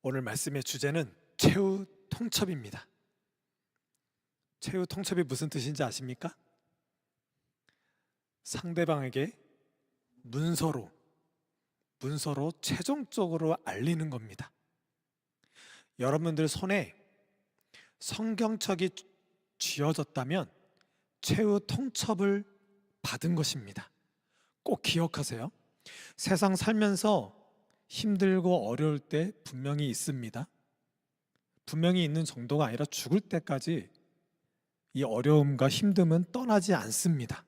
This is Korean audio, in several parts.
오늘 말씀의 주제는 최후 통첩입니다. 최후 통첩이 무슨 뜻인지 아십니까? 상대방에게 문서로 최종적으로 알리는 겁니다. 여러분들 손에 성경책이 쥐어졌다면 최후 통첩을 받은 것입니다. 꼭 기억하세요. 세상 살면서 힘들고 어려울 때 분명히 있습니다. 분명히 있는 정도가 아니라 죽을 때까지 이 어려움과 힘듦은 떠나지 않습니다.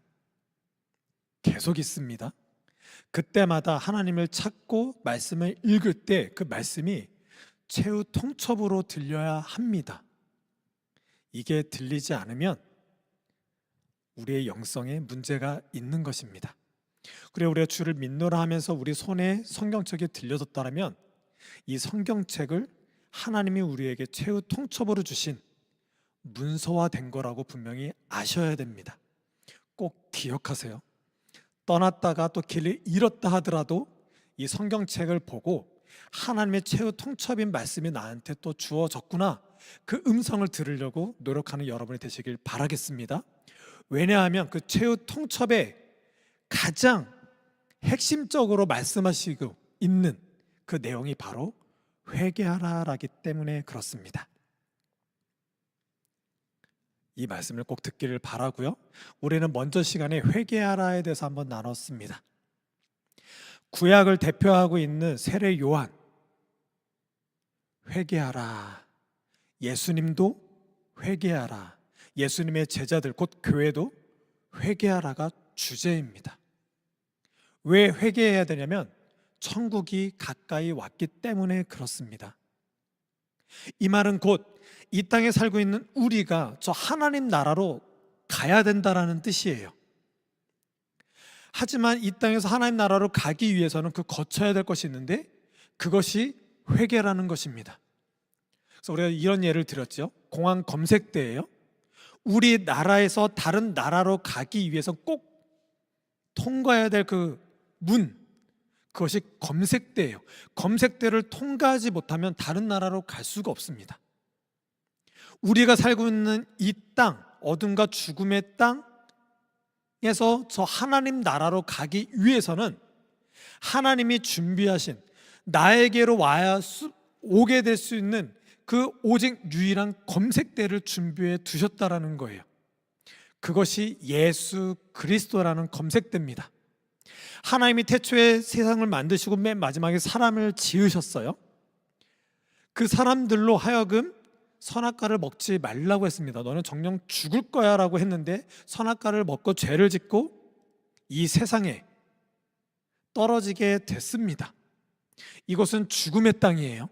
계속 있습니다. 그때마다 하나님을 찾고 말씀을 읽을 때 그 말씀이 최후 통첩으로 들려야 합니다. 이게 들리지 않으면 우리의 영성에 문제가 있는 것입니다. 그래, 우리가 주를 믿노라 하면서 우리 손에 성경책이 들려졌다면 이 성경책을 하나님이 우리에게 최후 통첩으로 주신 문서화된 거라고 분명히 아셔야 됩니다. 꼭 기억하세요. 떠났다가 또 길을 잃었다 하더라도 이 성경책을 보고 하나님의 최후 통첩인 말씀이 나한테 또 주어졌구나, 그 음성을 들으려고 노력하는 여러분이 되시길 바라겠습니다. 왜냐하면 그 최후 통첩에 가장 핵심적으로 말씀하시고 있는 그 내용이 바로 회개하라라기 때문에 그렇습니다. 이 말씀을 꼭 듣기를 바라고요. 우리는 먼저 시간에 회개하라에 대해서 한번 나눴습니다. 구약을 대표하고 있는 세례 요한, 회개하라. 예수님도 회개하라. 예수님의 제자들 곧 교회도 회개하라가 주제입니다. 왜 회개해야 되냐면 천국이 가까이 왔기 때문에 그렇습니다. 이 말은 곧 이 땅에 살고 있는 우리가 저 하나님 나라로 가야 된다라는 뜻이에요. 하지만 이 땅에서 하나님 나라로 가기 위해서는 그 거쳐야 될 것이 있는데 그것이 회개라는 것입니다. 그래서 우리가 이런 예를 들었죠. 공항 검색대예요. 우리나라에서 다른 나라로 가기 위해서 꼭 통과해야 될 그 문, 그것이 검색대예요. 검색대를 통과하지 못하면 다른 나라로 갈 수가 없습니다. 우리가 살고 있는 이 땅, 어둠과 죽음의 땅에서 저 하나님 나라로 가기 위해서는 하나님이 준비하신 나에게로 오게 될 수 있는 그 오직 유일한 검색대를 준비해 두셨다라는 거예요. 그것이 예수 그리스도라는 검색대입니다. 하나님이 태초에 세상을 만드시고 맨 마지막에 사람을 지으셨어요. 그 사람들로 하여금 선악과를 먹지 말라고 했습니다. 너는 정녕 죽을 거야 라고 했는데 선악과를 먹고 죄를 짓고 이 세상에 떨어지게 됐습니다. 이곳은 죽음의 땅이에요.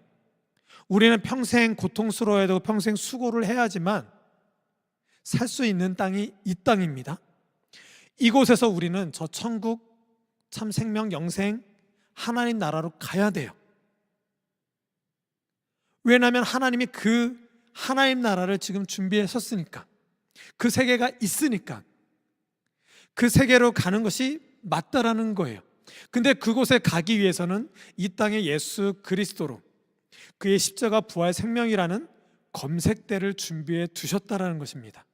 우리는 평생 고통스러워야 되고 평생 수고를 해야지만 살 수 있는 땅이 이 땅입니다. 이곳에서 우리는 저 천국, 참 생명, 영생, 하나님 나라로 가야 돼요. 왜냐하면 하나님이 그 하나님 나라를 지금 준비하셨으니까, 그 세계가 있으니까 그 세계로 가는 것이 맞다라는 거예요. 근데 그곳에 가기 위해서는 이 땅에 예수 그리스도로 그의 십자가 부활 생명이라는 검색대를 준비해 두셨다라는 것입니다.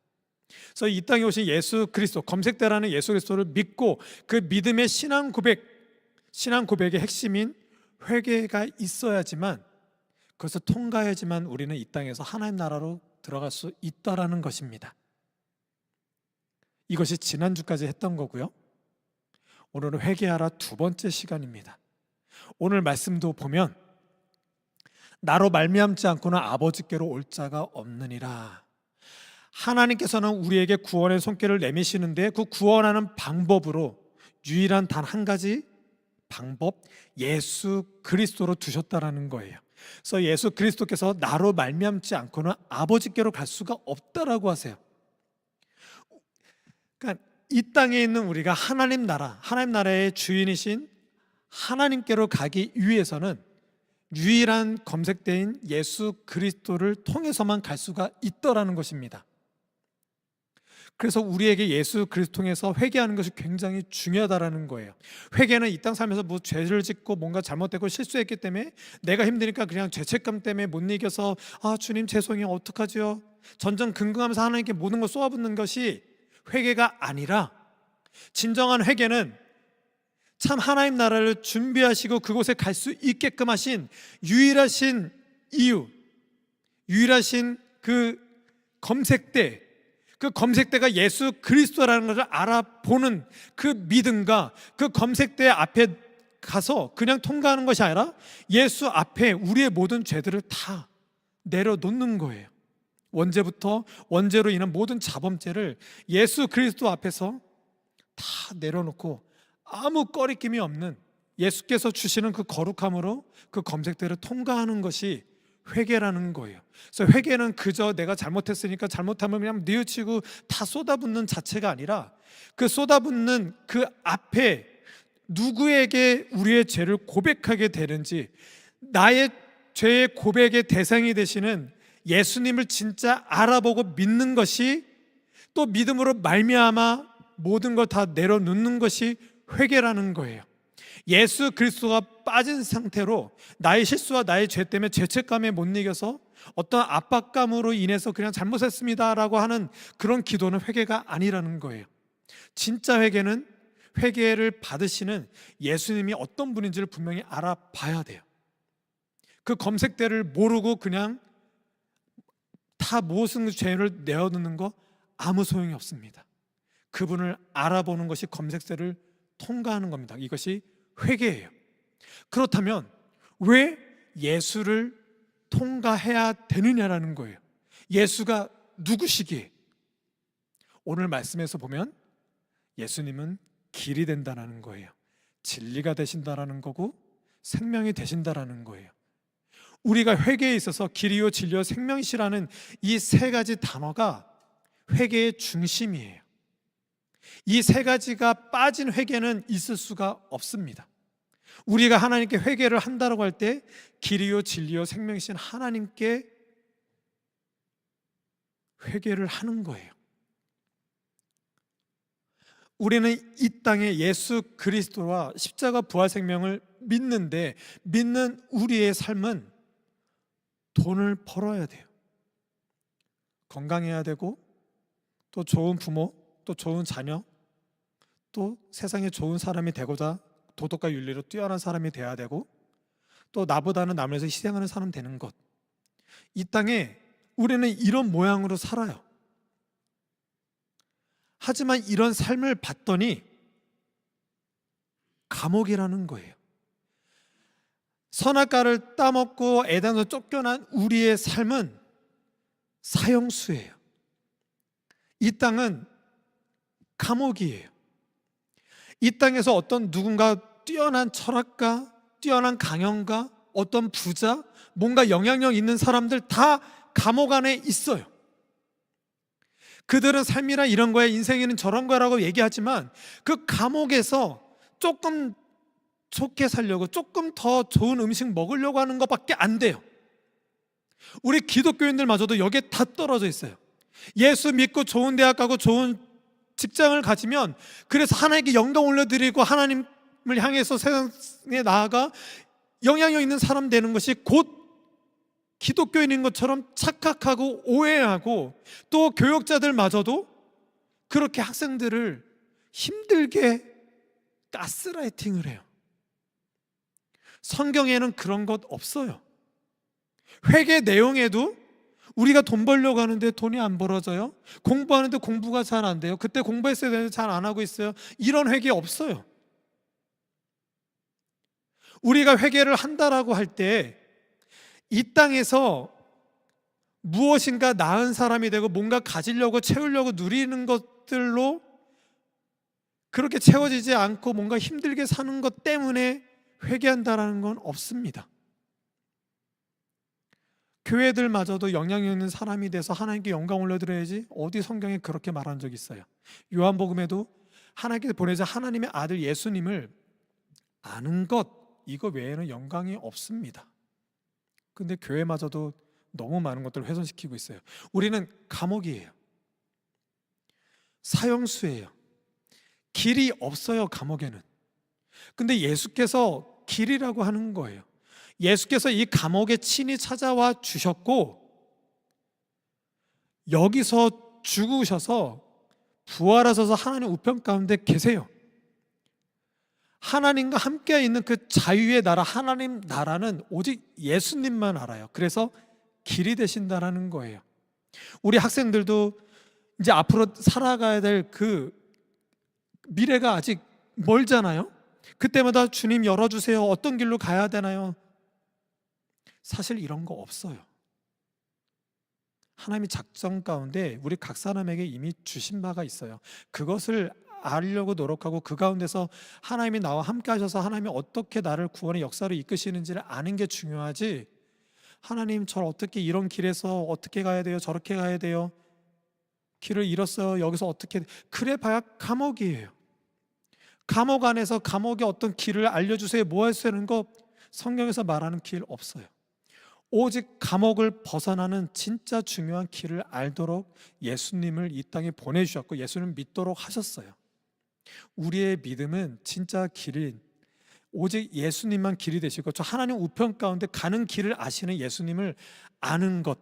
그래서 이 땅에 오신 예수 그리스도, 검색대라는 예수 그리스도를 믿고 그 믿음의 신앙 고백의 핵심인 회개가 있어야지만, 그것을 통과해야지만 우리는 이 땅에서 하나님 나라로 들어갈 수 있다라는 것입니다. 이것이 지난주까지 했던 거고요. 오늘은 회개하라 두 번째 시간입니다. 오늘 말씀도 보면 나로 말미암지 않고는 아버지께로 올 자가 없느니라. 하나님께서는 우리에게 구원의 손길을 내미시는데 그 구원하는 방법으로 유일한 단 한 가지 방법, 예수 그리스도로 두셨다라는 거예요. 그래서 예수 그리스도께서 나로 말미암지 않고는 아버지께로 갈 수가 없다라고 하세요. 그러니까 이 땅에 있는 우리가 하나님 나라의 주인이신 하나님께로 가기 위해서는 유일한 검색대인 예수 그리스도를 통해서만 갈 수가 있더라는 것입니다. 그래서 우리에게 예수 그리스도 통해서 회개하는 것이 굉장히 중요하다라는 거예요. 회개는 이 땅 살면서 뭐 죄를 짓고 뭔가 잘못되고 실수했기 때문에 내가 힘드니까 그냥 죄책감 때문에 못 이겨서 주님 죄송해요 어떡하죠? 전전긍긍하면서 하나님께 모든 걸 쏟아붓는 것이 회개가 아니라, 진정한 회개는 참 하나님 나라를 준비하시고 그곳에 갈 수 있게끔 하신 유일하신 이유, 유일하신 그 검색대, 그 검색대가 예수 그리스도라는 것을 알아보는 그 믿음과 그 검색대 앞에 가서 그냥 통과하는 것이 아니라 예수 앞에 우리의 모든 죄들을 다 내려놓는 거예요. 원죄부터 원죄로 인한 모든 자범죄를 예수 그리스도 앞에서 다 내려놓고 아무 꺼리낌이 없는 예수께서 주시는 그 거룩함으로 그 검색대를 통과하는 것이 회개라는 거예요. 그래서 회개는 그저 내가 잘못했으니까 잘못하면 그냥 뉘우치고 다 쏟아붓는 자체가 아니라, 그 쏟아붓는 그 앞에 누구에게 우리의 죄를 고백하게 되는지, 나의 죄의 고백의 대상이 되시는 예수님을 진짜 알아보고 믿는 것이, 또 믿음으로 말미암아 모든 걸 다 내려놓는 것이 회개라는 거예요. 예수 그리스도가 빠진 상태로 나의 실수와 나의 죄 때문에 죄책감에 못 이겨서 어떤 압박감으로 인해서 그냥 잘못했습니다라고 하는 그런 기도는 회개가 아니라는 거예요. 진짜 회개는 회개를 받으시는 예수님이 어떤 분인지를 분명히 알아봐야 돼요. 그 검색대를 모르고 그냥 다 무슨 죄를 내어놓는 거 아무 소용이 없습니다. 그분을 알아보는 것이 검색대를 통과하는 겁니다. 이것이 회개예요. 그렇다면 왜 예수를 통과해야 되느냐라는 거예요. 예수가 누구시기에? 오늘 말씀에서 보면 예수님은 길이 된다는 거예요. 진리가 되신다라는 거고 생명이 되신다라는 거예요. 우리가 회개에 있어서 길이요 진리요 생명이시라는 이 세 가지 단어가 회개의 중심이에요. 이 세 가지가 빠진 회개는 있을 수가 없습니다. 우리가 하나님께 회개를 한다고 할 때 길이요 진리요 생명이신 하나님께 회개를 하는 거예요. 우리는 이 땅에 예수 그리스도와 십자가 부활 생명을 믿는데, 믿는 우리의 삶은 돈을 벌어야 돼요. 건강해야 되고, 또 좋은 부모, 또 좋은 자녀, 또 세상에 좋은 사람이 되고자 도덕과 윤리로 뛰어난 사람이 돼야 되고, 또 나보다는 남을 위해서 희생하는 사람 되는 것. 이 땅에 우리는 이런 모양으로 살아요. 하지만 이런 삶을 봤더니 감옥이라는 거예요. 선악과를 따먹고 에덴에서 쫓겨난 우리의 삶은 사형수예요. 이 땅은 감옥이에요. 이 땅에서 어떤 누군가 뛰어난 철학가, 뛰어난 강연가, 어떤 부자, 뭔가 영향력 있는 사람들 다 감옥 안에 있어요. 그들은 삶이란 이런 거야, 인생에는 저런 거라고 얘기하지만 그 감옥에서 조금 좋게 살려고, 조금 더 좋은 음식 먹으려고 하는 것밖에 안 돼요. 우리 기독교인들마저도 여기에 다 떨어져 있어요. 예수 믿고 좋은 대학 가고 좋은 직장을 가지면, 그래서 하나님께 영광 올려드리고 하나님을 향해서 세상에 나아가 영향력 있는 사람 되는 것이 곧 기독교인인 것처럼 착각하고 오해하고, 또 교역자들마저도 그렇게 학생들을 힘들게 가스라이팅을 해요. 성경에는 그런 것 없어요. 회개 내용에도 우리가 돈 벌려고 하는데 돈이 안 벌어져요. 공부하는데 공부가 잘 안 돼요. 그때 공부했어야 되는데 잘 안 하고 있어요. 이런 회개 없어요. 우리가 회개를 한다라고 할 때 이 땅에서 무엇인가 나은 사람이 되고 뭔가 가지려고 채우려고 누리는 것들로 그렇게 채워지지 않고 뭔가 힘들게 사는 것 때문에 회개한다라는 건 없습니다. 교회들마저도 영향력 있는 사람이 돼서 하나님께 영광 올려드려야지, 어디 성경에 그렇게 말한 적이 있어요? 요한복음에도 하나님께 보내자 하나님의 아들 예수님을 아는 것, 이거 외에는 영광이 없습니다. 근데 교회마저도 너무 많은 것들을 훼손시키고 있어요. 우리는 감옥이에요. 사형수예요. 길이 없어요, 감옥에는. 근데 예수께서 길이라고 하는 거예요. 예수께서 이 감옥에 친히 찾아와 주셨고 여기서 죽으셔서 부활하셔서 하나님 우편 가운데 계세요. 하나님과 함께 있는 그 자유의 나라, 하나님 나라는 오직 예수님만 알아요. 그래서 길이 되신다라는 거예요. 우리 학생들도 이제 앞으로 살아가야 될 그 미래가 아직 멀잖아요. 그때마다 주님 열어주세요. 어떤 길로 가야 되나요? 사실 이런 거 없어요. 하나님이 작전 가운데 우리 각 사람에게 이미 주신 바가 있어요. 그것을 알려고 노력하고 그 가운데서 하나님이 나와 함께 하셔서 하나님이 어떻게 나를 구원의 역사를 이끄시는지를 아는 게 중요하지, 하나님 저 어떻게 이런 길에서 어떻게 가야 돼요? 저렇게 가야 돼요? 길을 잃었어요. 여기서 어떻게, 그래 봐야 감옥이에요. 감옥 안에서 감옥의 어떤 길을 알려주세요. 뭐 하시는 거 성경에서 말하는 길 없어요. 오직 감옥을 벗어나는 진짜 중요한 길을 알도록 예수님을 이 땅에 보내주셨고 예수님을 믿도록 하셨어요. 우리의 믿음은 진짜 길인 오직 예수님만 길이 되시고 저 하나님 우편 가운데 가는 길을 아시는 예수님을 아는 것,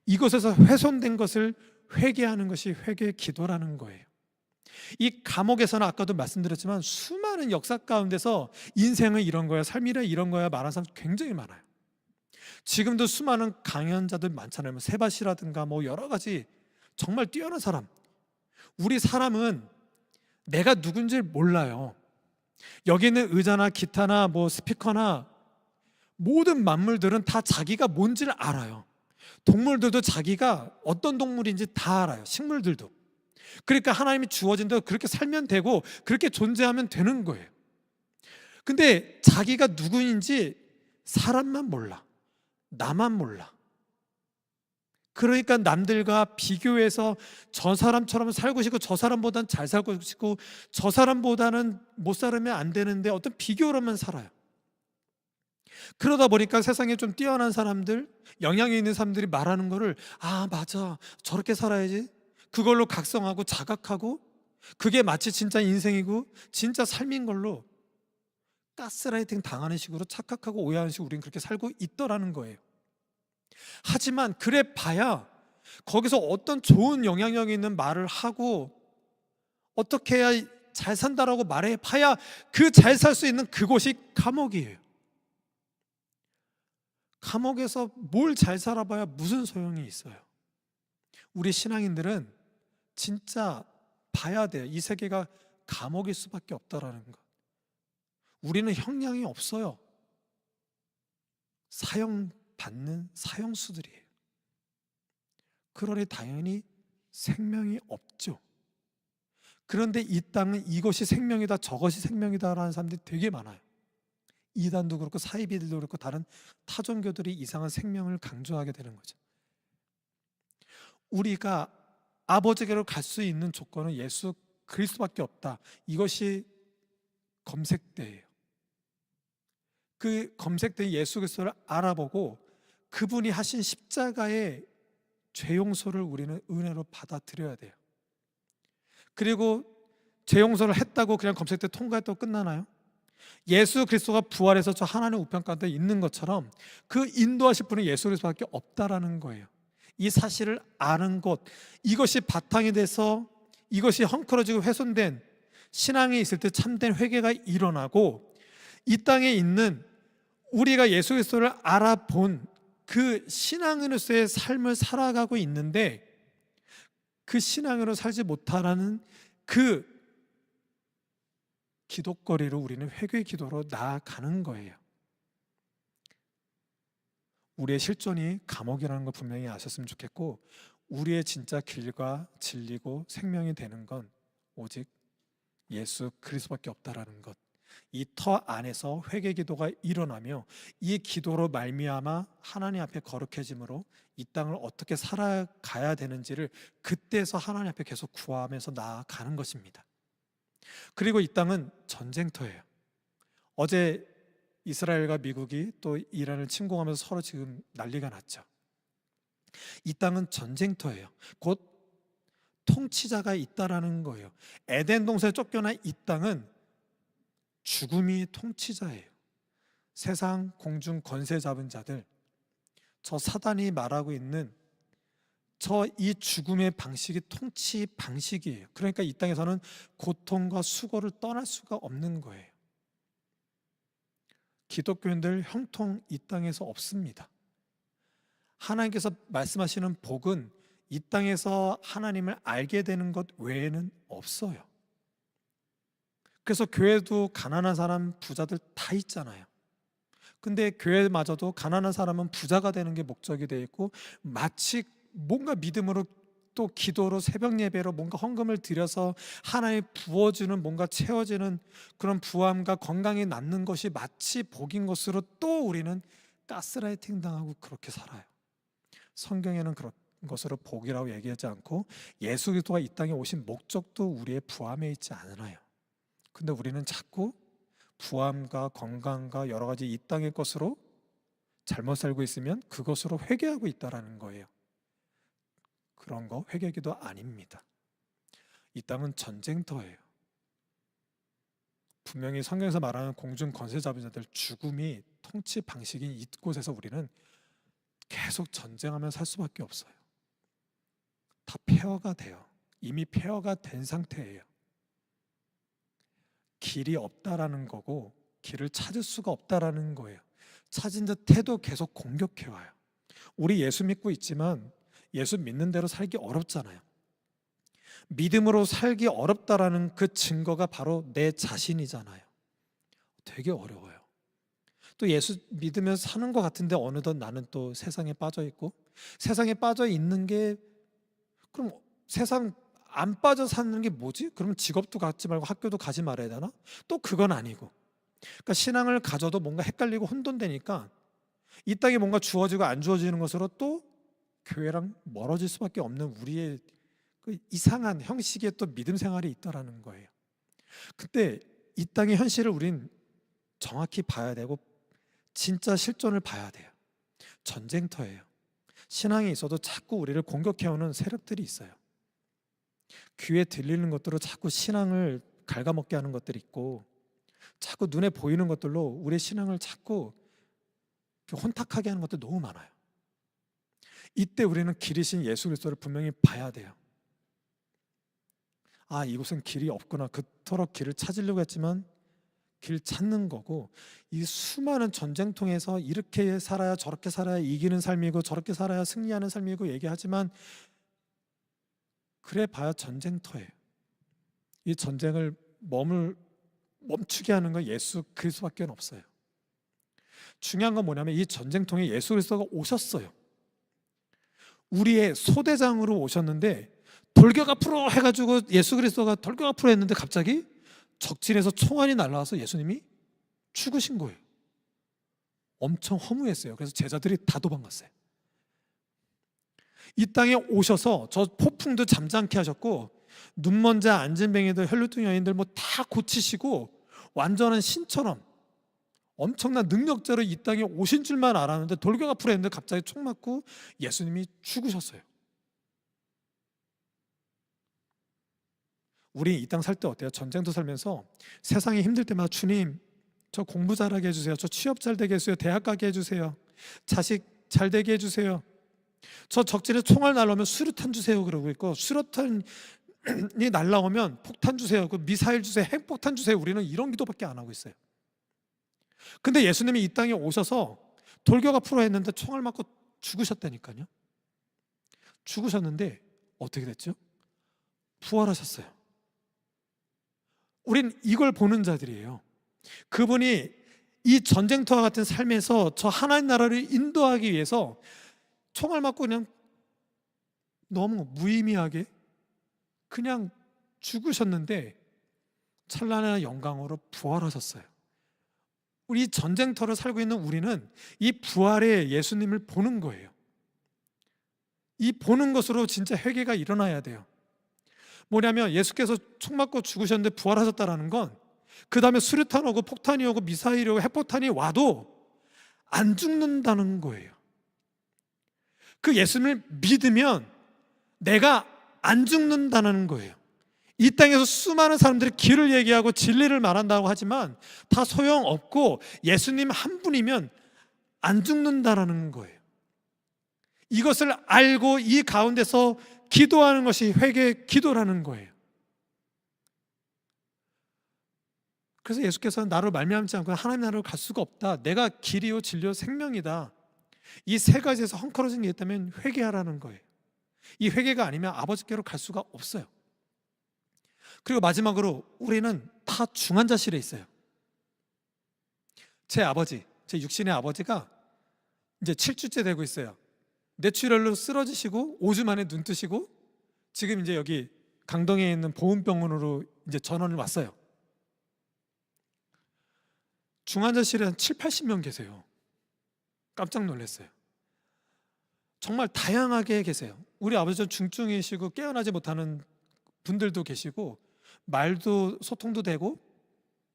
이것에서 훼손된 것을 회개하는 것이 회개의 기도라는 거예요. 이 감옥에서는 아까도 말씀드렸지만 수많은 역사 가운데서 인생은 이런 거야, 삶이란 이런 거야 말하는 사람 굉장히 많아요. 지금도 수많은 강연자들 많잖아요. 세바시라든가 여러 가지 정말 뛰어난 사람. 우리 사람은 내가 누군지 몰라요. 여기 있는 의자나 기타나 스피커나 모든 만물들은 다 자기가 뭔지를 알아요. 동물들도 자기가 어떤 동물인지 다 알아요. 식물들도. 그러니까 하나님이 주어진 대로 그렇게 살면 되고 그렇게 존재하면 되는 거예요. 근데 자기가 누구인지 사람만 몰라. 나만 몰라. 그러니까 남들과 비교해서 저 사람처럼 살고 싶고 저 사람보다는 잘 살고 싶고 저 사람보다는 못 살면 안 되는데 어떤 비교로만 살아요. 그러다 보니까 세상에 좀 뛰어난 사람들, 영향이 있는 사람들이 말하는 거를 맞아, 저렇게 살아야지, 그걸로 각성하고 자각하고 그게 마치 진짜 인생이고 진짜 삶인 걸로 가스라이팅 당하는 식으로 착각하고 오해하는 식으로 우리는 그렇게 살고 있더라는 거예요. 하지만 그래 봐야 거기서 어떤 좋은 영향력이 있는 말을 하고 어떻게 해야 잘 산다라고 말해 봐야 그 잘 살 수 있는 그곳이 감옥이에요. 감옥에서 뭘 잘 살아봐야 무슨 소용이 있어요. 우리 신앙인들은 진짜 봐야 돼요. 이 세계가 감옥일 수밖에 없다라는 것. 우리는 형량이 없어요. 사형받는 사형수들이에요. 그러니 당연히 생명이 없죠. 그런데 이 땅은 이것이 생명이다 저것이 생명이다라는 사람들이 되게 많아요. 이단도 그렇고 사이비들도 그렇고 다른 타종교들이 이상한 생명을 강조하게 되는 거죠. 우리가 아버지께로 갈 수 있는 조건은 예수 그리스도밖에 없다. 이것이 검색대예요. 그 검색된 예수 그리스도를 알아보고 그분이 하신 십자가의 죄 용서를 우리는 은혜로 받아들여야 돼요. 그리고 죄 용서를 했다고 그냥 검색대 통과했다고 끝나나요? 예수 그리스도가 부활해서 저 하나님 우편 가운데 있는 것처럼 그 인도하실 분은 예수 그리스도밖에 없다라는 거예요. 이 사실을 아는 것, 이것이 바탕이 돼서 이것이 헝클어지고 훼손된 신앙이 있을 때 참된 회개가 일어나고 이 땅에 있는 우리가 예수 그리스도를 알아본 그 신앙으로서의 삶을 살아가고 있는데 그 신앙으로 살지 못하라는 그 기도거리로 우리는 회개 기도로 나아가는 거예요. 우리의 실존이 감옥이라는 거 분명히 아셨으면 좋겠고 우리의 진짜 길과 진리고 생명이 되는 건 오직 예수 그리스도밖에 없다라는 것. 이 터 안에서 회개 기도가 일어나며 이 기도로 말미암아 하나님 앞에 거룩해짐으로 이 땅을 어떻게 살아가야 되는지를 그때서 하나님 앞에 계속 구하면서 나아가는 것입니다. 그리고 이 땅은 전쟁터예요. 어제 이스라엘과 미국이 또 이란을 침공하면서 서로 지금 난리가 났죠. 이 땅은 전쟁터예요. 곧 통치자가 있다라는 거예요. 에덴 동산에 쫓겨난 이 땅은 죽음이 통치자예요. 세상 공중 권세 잡은 자들, 저 사단이 말하고 있는 저 이 죽음의 방식이 통치 방식이에요. 그러니까 이 땅에서는 고통과 수고를 떠날 수가 없는 거예요. 기독교인들 형통 이 땅에서 없습니다. 하나님께서 말씀하시는 복은 이 땅에서 하나님을 알게 되는 것 외에는 없어요. 그래서 교회도 가난한 사람, 부자들 다 있잖아요. 근데 교회마저도 가난한 사람은 부자가 되는 게 목적이 되어 있고, 마치 뭔가 믿음으로 또 기도로 새벽 예배로 뭔가 헌금을 드려서 하나님 부어주는, 뭔가 채워지는 그런 부함과 건강이 낳는 것이 마치 복인 것으로 또 우리는 가스라이팅 당하고 그렇게 살아요. 성경에는 그런 것으로 복이라고 얘기하지 않고 예수 그리스도가 이 땅에 오신 목적도 우리의 부함에 있지 않아요. 근데 우리는 자꾸 부함과 건강과 여러 가지 이 땅의 것으로 잘못 살고 있으면 그것으로 회개하고 있다라는 거예요. 그런 거 회개기도 아닙니다. 이 땅은 전쟁터예요. 분명히 성경에서 말하는 공중 권세 잡은 자들, 죽음이 통치 방식인 이곳에서 우리는 계속 전쟁하며 살 수밖에 없어요. 다 폐허가 돼요. 이미 폐허가 된 상태예요. 길이 없다라는 거고 길을 찾을 수가 없다라는 거예요. 찾은 듯 해도 계속 공격해와요. 우리 예수 믿고 있지만 예수 믿는 대로 살기 어렵잖아요. 믿음으로 살기 어렵다라는 그 증거가 바로 내 자신이잖아요. 되게 어려워요. 또 예수 믿으면서 사는 것 같은데 어느덧 나는 또 세상에 빠져 있고, 세상에 빠져 있는 게, 그럼 세상 안 빠져 사는 게 뭐지? 그러면 직업도 갖지 말고 학교도 가지 말아야 되나? 또 그건 아니고, 그러니까 신앙을 가져도 뭔가 헷갈리고 혼돈되니까 이 땅에 뭔가 주어지고 안 주어지는 것으로 또 교회랑 멀어질 수밖에 없는 우리의 그 이상한 형식의 또 믿음 생활이 있다라는 거예요. 근데 이 땅의 현실을 우린 정확히 봐야 되고 진짜 실존을 봐야 돼요. 전쟁터예요. 신앙에 있어도 자꾸 우리를 공격해오는 세력들이 있어요. 귀에 들리는 것들로 자꾸 신앙을 갉아먹게 하는 것들이 있고, 자꾸 눈에 보이는 것들로 우리의 신앙을 자꾸 혼탁하게 하는 것도 너무 많아요. 이때 우리는 길이신 예수 그리스도를 분명히 봐야 돼요. 아, 이곳은 길이 없구나. 그토록 길을 찾으려고 했지만 길 찾는 거고, 이 수많은 전쟁통에서 이렇게 살아야 저렇게 살아야 이기는 삶이고 저렇게 살아야 승리하는 삶이고 얘기하지만 그래 봐야 전쟁터예요. 이 전쟁을 멈추게 하는 건 예수 그리스도밖에 없어요. 중요한 건 뭐냐면 이 전쟁통에 예수 그리스도가 오셨어요. 우리의 소대장으로 오셨는데, 돌격 앞으로 해가지고 예수 그리스도가 돌격 앞으로 했는데 갑자기 적진에서 총알이 날라와서 예수님이 죽으신 거예요. 엄청 허무했어요. 그래서 제자들이 다 도망갔어요. 이 땅에 오셔서 저 폭풍도 잠잠케 하셨고, 눈먼 자, 안진뱅이들, 혈루증 여인들 뭐 다 고치시고 완전한 신처럼 엄청난 능력자로 이 땅에 오신 줄만 알았는데 돌격 앞으로 했는데 갑자기 총 맞고 예수님이 죽으셨어요. 우리 이 땅 살 때 어때요? 전쟁도 살면서 세상이 힘들 때마다 주님, 저 공부 잘하게 해주세요. 저 취업 잘 되게 해주세요. 대학 가게 해주세요. 자식 잘 되게 해주세요. 저 적진에 총알 날라오면 수류탄 주세요. 그러고 있고, 수류탄이 날라오면 폭탄 주세요. 그 미사일 주세요. 핵폭탄 주세요. 우리는 이런 기도밖에 안 하고 있어요. 근데 예수님이 이 땅에 오셔서 돌격 앞으로 했는데 총알 맞고 죽으셨다니까요. 죽으셨는데 어떻게 됐죠? 부활하셨어요. 우린 이걸 보는 자들이에요. 그분이 이 전쟁터와 같은 삶에서 저 하나님 나라를 인도하기 위해서 총알 맞고 그냥 너무 무의미하게 그냥 죽으셨는데 찬란한 영광으로 부활하셨어요. 우리 전쟁터를 살고 있는 우리는 이 부활의 예수님을 보는 거예요. 이 보는 것으로 진짜 회개가 일어나야 돼요. 뭐냐면 예수께서 총 맞고 죽으셨는데 부활하셨다라는 건 그 다음에 수류탄 오고 폭탄이 오고 미사일이 오고 핵폭탄이 와도 안 죽는다는 거예요. 그 예수님을 믿으면 내가 안 죽는다는 거예요. 이 땅에서 수많은 사람들이 길을 얘기하고 진리를 말한다고 하지만 다 소용없고 예수님 한 분이면 안 죽는다라는 거예요. 이것을 알고 이 가운데서 기도하는 것이 회개 기도라는 거예요. 그래서 예수께서는 나로 말미암지 않고 하나님 나라로 갈 수가 없다. 내가 길이요 진리요 생명이다. 이 세 가지에서 헝클어진 게 있다면 회개하라는 거예요. 이 회개가 아니면 아버지께로 갈 수가 없어요. 그리고 마지막으로 우리는 다 중환자실에 있어요. 제 아버지, 제 육신의 아버지가 이제 7주째 되고 있어요. 뇌출혈로 쓰러지시고 5주 만에 눈 뜨시고 지금 이제 여기 강동에 있는 보훈병원으로 이제 전원을 왔어요. 중환자실에 한 7, 80명 계세요. 깜짝 놀랐어요. 정말 다양하게 계세요. 우리 아버지는 중증이시고 깨어나지 못하는 분들도 계시고 말도 소통도 되고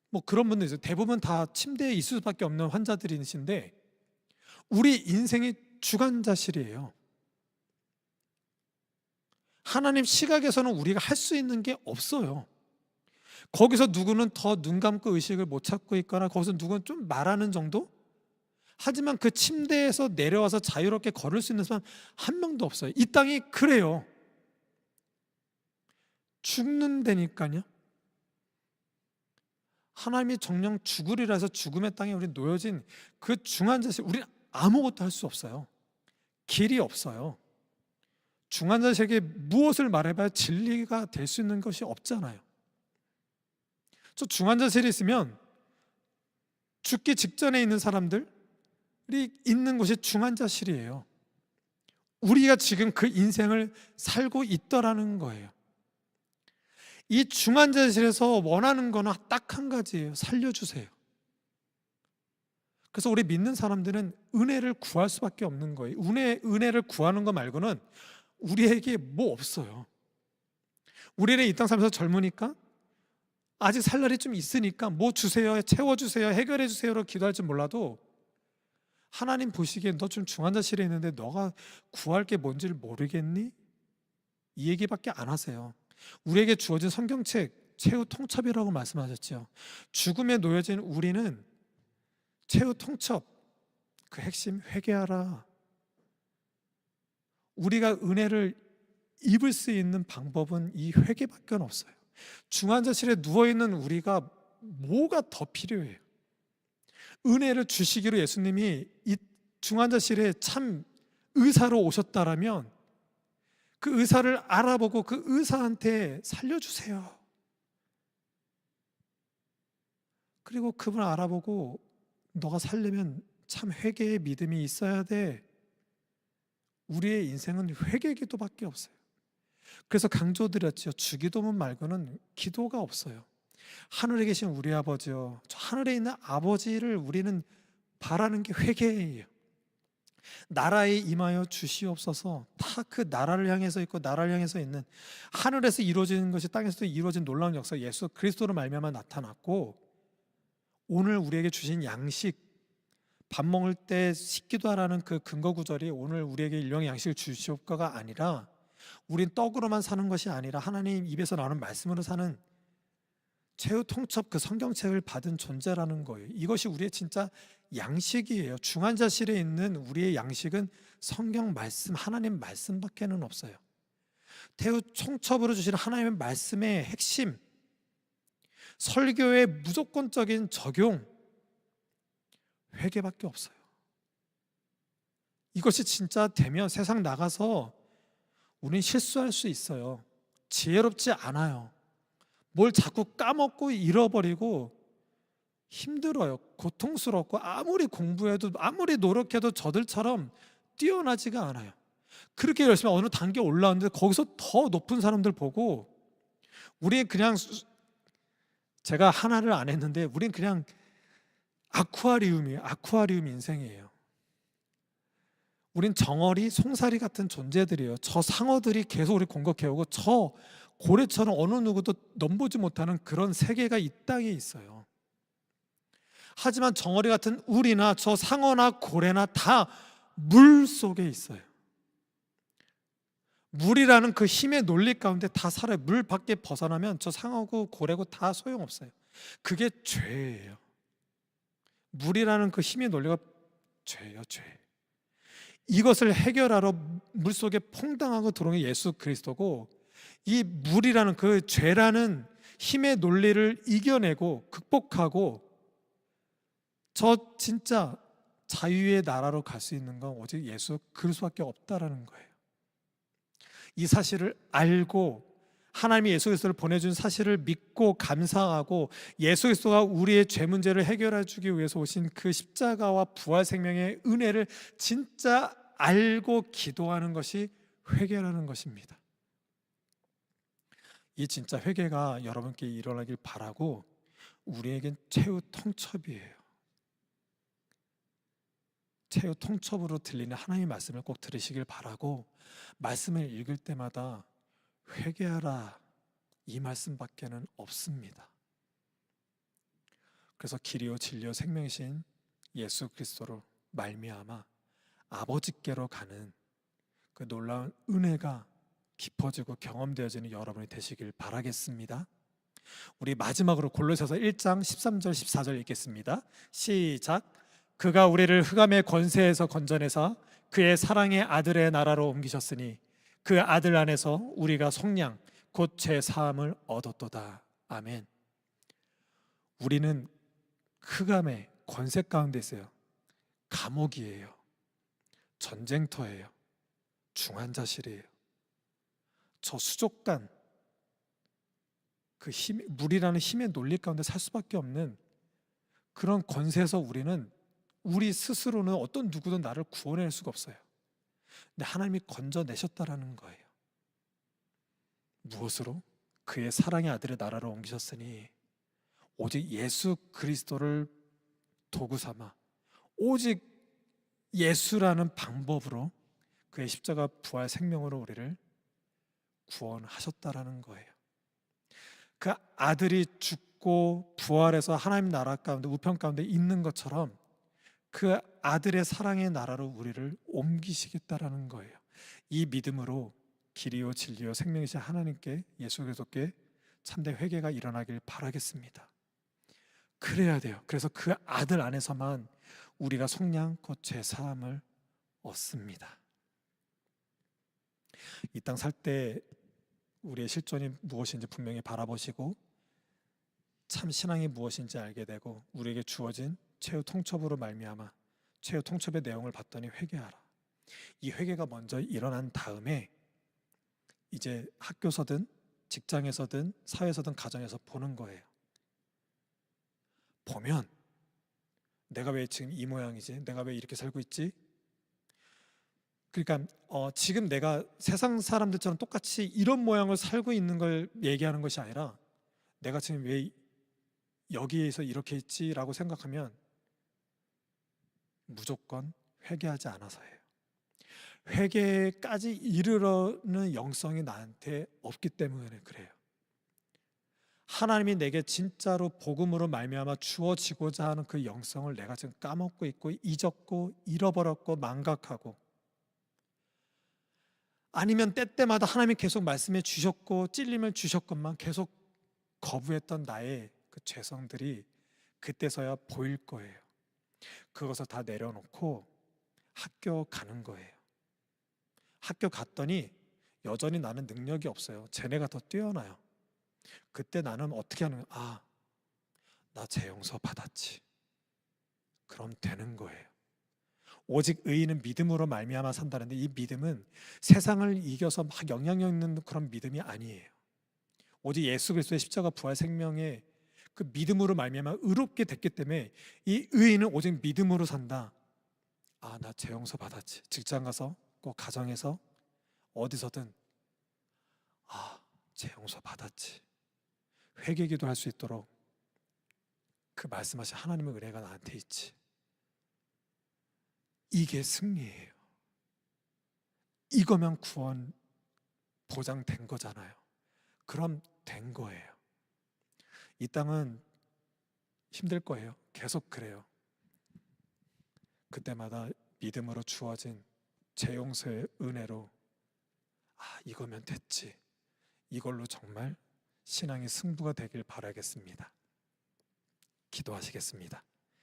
뭐 그런 분들 있어요. 대부분 다 침대에 있을 수밖에 없는 환자들이신데 우리 인생이 중환자실이에요. 하나님 시각에서는 우리가 할 수 있는 게 없어요. 거기서 누구는 더 눈 감고 의식을 못 찾고 있거나 거기서 누구는 좀 말하는 정도? 하지만 그 침대에서 내려와서 자유롭게 걸을 수 있는 사람 한 명도 없어요. 이 땅이 그래요. 죽는다니까요. 하나님이 정령 죽으리라 해서 죽음의 땅에 우리 놓여진 그 중환자실, 우리는 아무것도 할 수 없어요. 길이 없어요. 중환자실에게 무엇을 말해봐야 진리가 될 수 있는 것이 없잖아요. 저 중환자실에 있으면 죽기 직전에 있는 사람들이 있는 곳이 중환자실이에요. 우리가 지금 그 인생을 살고 있더라는 거예요. 이 중환자실에서 원하는 거는 딱 한 가지예요. 살려주세요. 그래서 우리 믿는 사람들은 은혜를 구할 수밖에 없는 거예요. 은혜를 구하는 거 말고는 우리에게 뭐 없어요. 우리는 이 땅 살면서 젊으니까 아직 살 날이 좀 있으니까 뭐 주세요, 채워주세요, 해결해주세요로 기도할지 몰라도 하나님 보시기엔 너 좀 중환자실에 있는데 너가 구할 게 뭔지를 모르겠니? 이 얘기밖에 안 하세요. 우리에게 주어진 성경책 최후 통첩이라고 말씀하셨죠. 죽음에 놓여진 우리는 최후 통첩, 그 핵심 회개하라. 우리가 은혜를 입을 수 있는 방법은 이 회개밖에 없어요. 중환자실에 누워있는 우리가 뭐가 더 필요해요? 은혜를 주시기로 예수님이 이 중환자실에 참 의사로 오셨다라면 그 의사를 알아보고 그 의사한테 살려주세요. 그리고 그분을 알아보고 너가 살려면 참 회개의 믿음이 있어야 돼. 우리의 인생은 회개 기도밖에 없어요. 그래서 강조드렸죠. 주기도문 말고는 기도가 없어요. 하늘에 계신 우리 아버지요, 저 하늘에 있는 아버지를 우리는 바라는 게 회개예요. 나라에 임하여 주시옵소서. 다 그 나라를 향해서 있고 나라를 향해서 있는 하늘에서 이루어지는 것이 땅에서도 이루어진 놀라운 역사 예수 그리스도로 말미암아 나타났고, 오늘 우리에게 주신 양식, 밥 먹을 때 씻기도 하라는 그 근거 구절이 오늘 우리에게 일용의 양식을 주시옵고가 아니라 우린 떡으로만 사는 것이 아니라 하나님 입에서 나오는 말씀으로 사는 최후 통첩 그 성경책을 받은 존재라는 거예요. 이것이 우리의 진짜 양식이에요. 중환자실에 있는 우리의 양식은 성경 말씀, 하나님 말씀밖에는 없어요. 최후 통첩으로 주시는 하나님의 말씀의 핵심, 설교의 무조건적인 적용, 회개밖에 없어요. 이것이 진짜 되면 세상 나가서 우린 실수할 수 있어요. 지혜롭지 않아요. 뭘 자꾸 까먹고 잃어버리고 힘들어요. 고통스럽고 아무리 공부해도 아무리 노력해도 저들처럼 뛰어나지가 않아요. 그렇게 열심히 어느 단계 올라왔는데 거기서 더 높은 사람들 보고 우리 그냥, 제가 하나를 안 했는데 우린 그냥 아쿠아리움이에요. 아쿠아리움 인생이에요. 우린 정어리, 송사리 같은 존재들이에요. 저 상어들이 계속 우리 공격해오고 저 고래처럼 어느 누구도 넘보지 못하는 그런 세계가 이 땅에 있어요. 하지만 정어리 같은 우리나 저 상어나 고래나 다 물 속에 있어요. 물이라는 그 힘의 논리 가운데 다 살아요. 물 밖에 벗어나면 저 상하고 고래고 다 소용없어요. 그게 죄예요. 물이라는 그 힘의 논리가 죄예요, 죄. 이것을 해결하러 물속에 퐁당하고 들어온 게 예수 그리스도고, 이 물이라는 그 죄라는 힘의 논리를 이겨내고 극복하고 저 진짜 자유의 나라로 갈 수 있는 건 오직 예수 그리스도밖에 없다라는 거예요. 이 사실을 알고 하나님이 예수 그리스도를 보내준 사실을 믿고 감사하고 예수 그리스도가 우리의 죄 문제를 해결해 주기 위해서 오신 그 십자가와 부활 생명의 은혜를 진짜 알고 기도하는 것이 회개라는 것입니다. 이 진짜 회개가 여러분께 일어나길 바라고, 우리에겐 최후 통첩이에요. 최후 통첩으로 들리는 하나님의 말씀을 꼭 들으시길 바라고, 말씀을 읽을 때마다 회개하라, 이 말씀밖에는 없습니다. 그래서 길이요 진리요 생명이신 예수 그리스도로 말미암아 아버지께로 가는 그 놀라운 은혜가 깊어지고 경험되어지는 여러분이 되시길 바라겠습니다. 우리 마지막으로 골로새서 1장 13절 14절 읽겠습니다. 시작. 그가 우리를 흑암의 권세에서 건져내사 그의 사랑의 아들의 나라로 옮기셨으니 그 아들 안에서 우리가 속량 곧 죄 사함을 얻었도다. 아멘. 우리는 흑암의 권세 가운데 있어요. 감옥이에요. 전쟁터예요. 중환자실이에요. 저 수족관, 그 힘, 물이라는 힘의 논리 가운데 살 수밖에 없는 그런 권세에서 우리 스스로는 어떤 누구도 나를 구원해낼 수가 없어요. 근데 하나님이 건져내셨다라는 거예요. 무엇으로? 그의 사랑의 아들의 나라로 옮기셨으니 오직 예수 그리스도를 도구 삼아 오직 예수라는 방법으로 그의 십자가 부활 생명으로 우리를 구원하셨다라는 거예요. 그 아들이 죽고 부활해서 하나님 나라 가운데 우편 가운데 있는 것처럼 그 아들의 사랑의 나라로 우리를 옮기시겠다라는 거예요. 이 믿음으로 길이요 진리요 생명이신 하나님께 예수 그리스도께 참된 회개가 일어나길 바라겠습니다. 그래야 돼요. 그래서 그 아들 안에서만 우리가 속량 곧 죄 사함을 얻습니다. 이 땅 살 때 우리의 실존이 무엇인지 분명히 바라보시고 참 신앙이 무엇인지 알게 되고 우리에게 주어진 최후 통첩으로 말미암아 최후 통첩의 내용을 봤더니 회개하라. 이 회개가 먼저 일어난 다음에 이제 학교서든 직장에서든 사회에서든 가정에서 보는 거예요. 보면 내가 왜 지금 이 모양이지? 내가 왜 이렇게 살고 있지? 그러니까 지금 내가 세상 사람들처럼 똑같이 이런 모양을 살고 있는 걸 얘기하는 것이 아니라 내가 지금 왜 여기에서 이렇게 있지라고 생각하면 무조건 회개하지 않아서예요. 회개까지 이르러는 영성이 나한테 없기 때문에 그래요. 하나님이 내게 진짜로 복음으로 말미암아 주어지고자 하는 그 영성을 내가 지금 까먹고 있고 잊었고 잃어버렸고 망각하고, 아니면 때때마다 하나님이 계속 말씀해 주셨고 찔림을 주셨건만 계속 거부했던 나의 그 죄성들이 그때서야 보일 거예요. 그것을 다 내려놓고 학교 가는 거예요. 학교 갔더니 여전히 나는 능력이 없어요. 쟤네가 더 뛰어나요. 그때 나는 어떻게 하는 거야? 나 재용서 받았지. 그럼 되는 거예요. 오직 의인은 믿음으로 말미암아 산다는데, 이 믿음은 세상을 이겨서 막 영향력 있는 그런 믿음이 아니에요. 오직 예수 그리스도의 십자가 부활 생명의 그 믿음으로 말미암아 의롭게 됐기 때문에 이 의인은 오직 믿음으로 산다. 나 재용서 받았지. 직장 가서 꼭 가정에서 어디서든 재용서 받았지. 회개기도 할 수 있도록 그 말씀하신 하나님의 은혜가 나한테 있지. 이게 승리예요. 이거면 구원 보장된 거잖아요. 그럼 된 거예요. 이 땅은 힘들 거예요. 계속 그래요. 그때마다 믿음으로 주어진 재용서의 은혜로 아, 이거면 됐지. 이걸로 정말 신앙의 승부가 되길 바라겠습니다. 기도하시겠습니다.